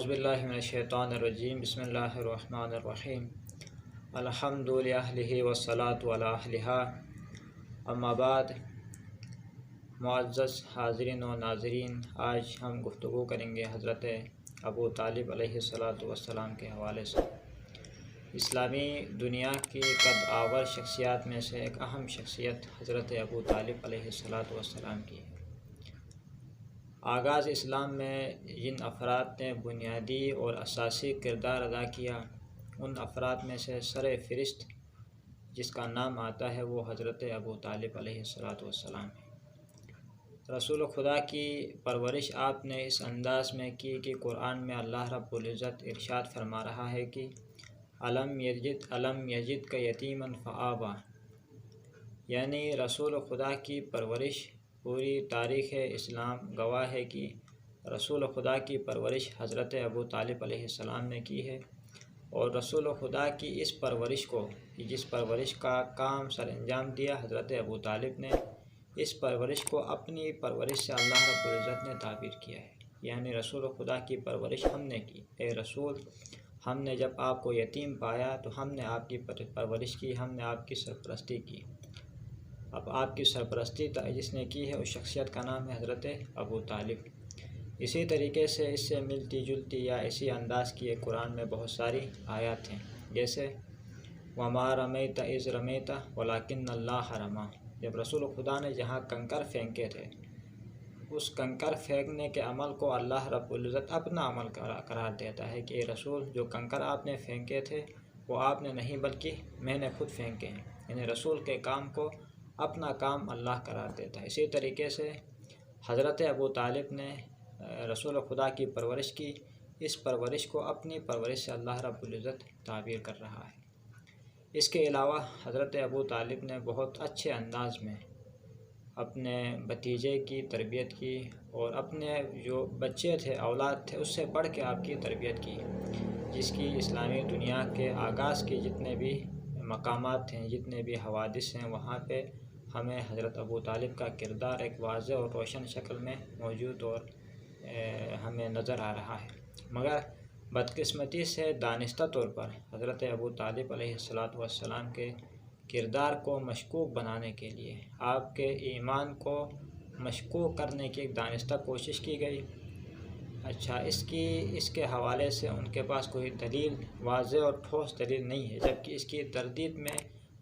اعوذ باللہ من الشیطان الرجیم بسم اللہ الرحمن الرحیم الحمد للہ والصلاۃ علی اہلہا اما بعد۔ معزز حاضرین و ناظرین، آج ہم گفتگو کریں گے حضرت ابو طالب علیہ السلام کے حوالے سے۔ اسلامی دنیا کی قد آور شخصیات میں سے ایک اہم شخصیت حضرت ابو طالب علیہ السلام کی ہے۔ آغاز اسلام میں جن افراد نے بنیادی اور اساسی کردار ادا کیا، ان افراد میں سے سر فہرست جس کا نام آتا ہے وہ حضرت ابو طالب علیہ السلام ہے۔ رسول خدا کی پرورش آپ نے اس انداز میں کی کہ قرآن میں اللہ رب العزت ارشاد فرما رہا ہے کہ علم یجد کا یتیما فآویٰ، یعنی رسول خدا کی پرورش پوری تاریخ اسلام گواہ ہے کہ رسول خدا کی پرورش حضرت ابو طالب علیہ السلام نے کی ہے، اور رسول خدا کی اس پرورش کو، جس پرورش کا کام سر انجام دیا حضرت ابو طالب نے، اس پرورش کو اپنی پرورش سے اللہ رب العزت نے تعبیر کیا ہے۔ یعنی رسول خدا کی پرورش ہم نے کی، اے رسول، ہم نے جب آپ کو یتیم پایا تو ہم نے آپ کی پرورش کی، ہم نے آپ کی سرپرستی کی۔ اب آپ کی سرپرستی جس نے کی ہے اس شخصیت کا نام ہے حضرت ابو طالب۔ اسی طریقے سے اس سے ملتی جلتی یا اسی انداز کی قرآن میں بہت ساری آیات ہیں، جیسے وَمَا رَمَيْتَ إِذْ رَمَيْتَ وَلَكِنَّ اللَّهَ رَمَىٰ، جب رسول خدا نے جہاں کنکر پھینکے تھے، اس کنکر پھینکنے کے عمل کو اللہ رب العزت اپنا عمل قرار دیتا ہے کہ اے رسول، جو کنکر آپ نے پھینکے تھے وہ آپ نے نہیں بلکہ میں نے خود پھینکے ہیں۔ یعنی رسول کے کام کو اپنا کام اللہ قرار دیتا ہے۔ اسی طریقے سے حضرت ابو طالب نے رسول خدا کی پرورش کی، اس پرورش کو اپنی پرورش سے اللہ رب العزت تعبیر کر رہا ہے۔ اس کے علاوہ حضرت ابو طالب نے بہت اچھے انداز میں اپنے بھتیجے کی تربیت کی، اور اپنے جو بچے تھے، اولاد تھے، اس سے بڑھ کے آپ کی تربیت کی، جس کی اسلامی دنیا کے آغاز کے جتنے بھی مقامات ہیں، جتنے بھی حوادث ہیں، وہاں پہ ہمیں حضرت ابو طالب کا کردار ایک واضح اور روشن شکل میں موجود اور ہمیں نظر آ رہا ہے۔ مگر بدقسمتی سے دانستہ طور پر حضرت ابو طالب علیہ السلام کے کردار کو مشکوک بنانے کے لیے، آپ کے ایمان کو مشکوک کرنے کی ایک دانستہ کوشش کی گئی۔ اچھا، اس کے حوالے سے ان کے پاس کوئی دلیل، واضح اور ٹھوس دلیل نہیں ہے، جبکہ اس کی تردید میں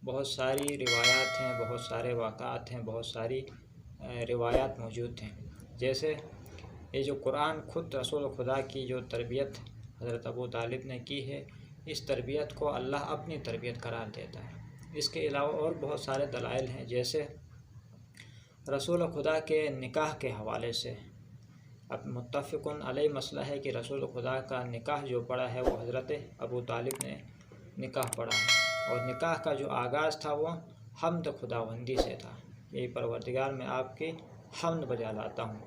بہت ساری روایات ہیں، بہت سارے واقعات ہیں، بہت ساری روایات موجود ہیں۔ جیسے یہ جو قرآن خود رسول خدا کی جو تربیت حضرت ابو طالب نے کی ہے، اس تربیت کو اللہ اپنی تربیت قرار دیتا ہے۔ اس کے علاوہ اور بہت سارے دلائل ہیں، جیسے رسول خدا کے نکاح کے حوالے سے اب متفقن علیہ مسئلہ ہے کہ رسول خدا کا نکاح جو پڑھا ہے وہ حضرت ابو طالب نے نکاح پڑھا ہے، اور نکاح کا جو آغاز تھا وہ حمد خداوندی سے تھا۔ یہ پروردگار میں آپ کی حمد بجا لاتا ہوں۔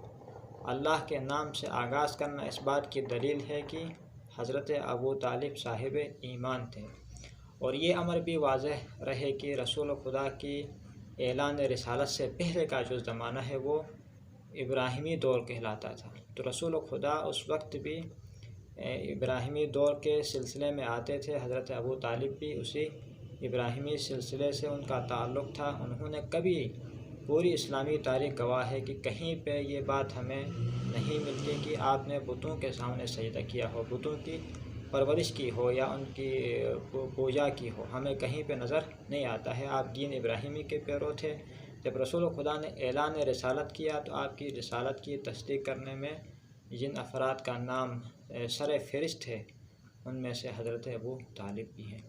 اللہ کے نام سے آغاز کرنا اس بات کی دلیل ہے کہ حضرت ابو طالب صاحب ایمان تھے، اور یہ امر بھی واضح رہے کہ رسول خدا کی اعلان رسالت سے پہلے کا جو زمانہ ہے وہ ابراہیمی دور کہلاتا تھا۔ تو رسول خدا اس وقت بھی ابراہیمی دور کے سلسلے میں آتے تھے، حضرت ابو طالب بھی اسی ابراہیمی سلسلے سے ان کا تعلق تھا۔ انہوں نے کبھی، پوری اسلامی تاریخ گواہ ہے کہ کہیں پہ یہ بات ہمیں نہیں ملتی کہ آپ نے بتوں کے سامنے سجدہ کیا ہو، بتوں کی پرورش کی ہو یا ان کی پوجا کی ہو، ہمیں کہیں پہ نظر نہیں آتا ہے۔ آپ دین ابراہیمی کے پیرو تھے۔ جب رسول خدا نے اعلان رسالت کیا تو آپ کی رسالت کی تصدیق کرنے میں جن افراد کا نام سر فہرست ہے، ان میں سے حضرت ابو طالب بھی ہیں۔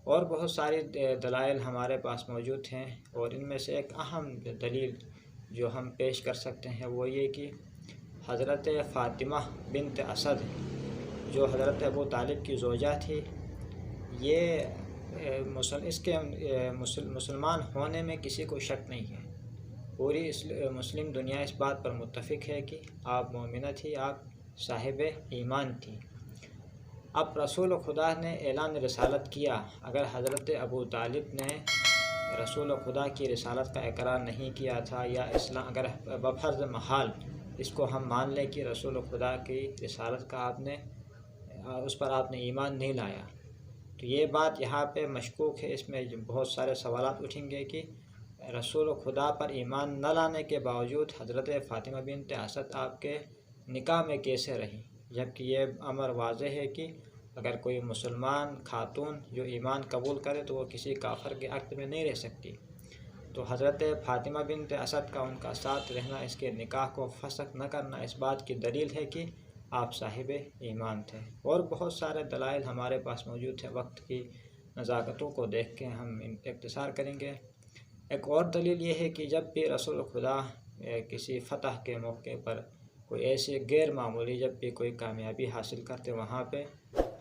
اور بہت ساری دلائل ہمارے پاس موجود ہیں، اور ان میں سے ایک اہم دلیل جو ہم پیش کر سکتے ہیں وہ یہ کہ حضرت فاطمہ بنت اسد جو حضرت ابو طالب کی زوجہ تھی، اس کے مسلمان ہونے میں کسی کو شک نہیں ہے۔ پوری مسلم دنیا اس بات پر متفق ہے کہ آپ مومنہ تھی، آپ صاحب ایمان تھی۔ اب رسول خدا نے اعلان رسالت کیا، اگر حضرت ابو طالب نے رسول خدا کی رسالت کا اقرار نہیں کیا تھا، یا اسلام اگر بفرض محال اس کو ہم مان لیں کہ رسول خدا کی رسالت کا آپ نے اس پر آپ نے ایمان نہیں لایا۔ تو یہ بات یہاں پہ مشکوک ہے، اس میں بہت سارے سوالات اٹھیں گے کہ رسول خدا پر ایمان نہ لانے کے باوجود حضرت فاطمہ بنت اسد آپ کے نکاح میں کیسے رہیں، جبکہ یہ امر واضح ہے کہ اگر کوئی مسلمان خاتون جو ایمان قبول کرے تو وہ کسی کافر کے عقد میں نہیں رہ سکتی۔ تو حضرت فاطمہ بنت اسد کا ان کا ساتھ رہنا، اس کے نکاح کو فسخ نہ کرنا، اس بات کی دلیل ہے کہ آپ صاحب ایمان تھے۔ اور بہت سارے دلائل ہمارے پاس موجود ہیں، وقت کی نزاکتوں کو دیکھ کے ہم اختصار کریں گے۔ ایک اور دلیل یہ ہے کہ جب بھی رسول خدا کسی فتح کے موقع پر کوئی ایسے غیر معمولی جب بھی کوئی کامیابی حاصل کرتے، وہاں پہ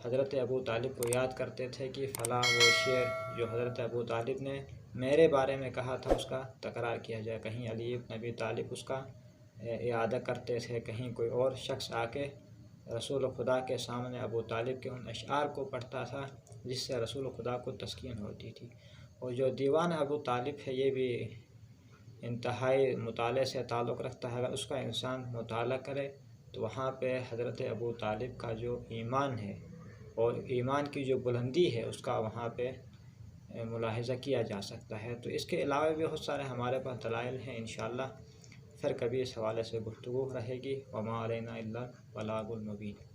حضرت ابو طالب کو یاد کرتے تھے کہ فلاں وہ شعر جو حضرت ابو طالب نے میرے بارے میں کہا تھا اس کا تکرار کیا جائے۔ کہیں علی بن ابی طالب اس کا اعادہ کرتے تھے، کہیں کوئی اور شخص آ کے رسول خدا کے سامنے ابو طالب کے ان اشعار کو پڑھتا تھا جس سے رسول خدا کو تسکین ہوتی تھی۔ اور جو دیوان ابو طالب ہے یہ بھی انتہائی مطالعے سے تعلق رکھتا ہے۔ اگر اس کا انسان مطالعہ کرے تو وہاں پہ حضرت ابو طالب کا جو ایمان ہے اور ایمان کی جو بلندی ہے اس کا وہاں پہ ملاحظہ کیا جا سکتا ہے۔ تو اس کے علاوہ بھی بہت سارے ہمارے پاس دلائل ہیں، انشاءاللہ پھر کبھی اس حوالے سے گفتگو رہے گی۔ وما علینا الا البلاغ المبین۔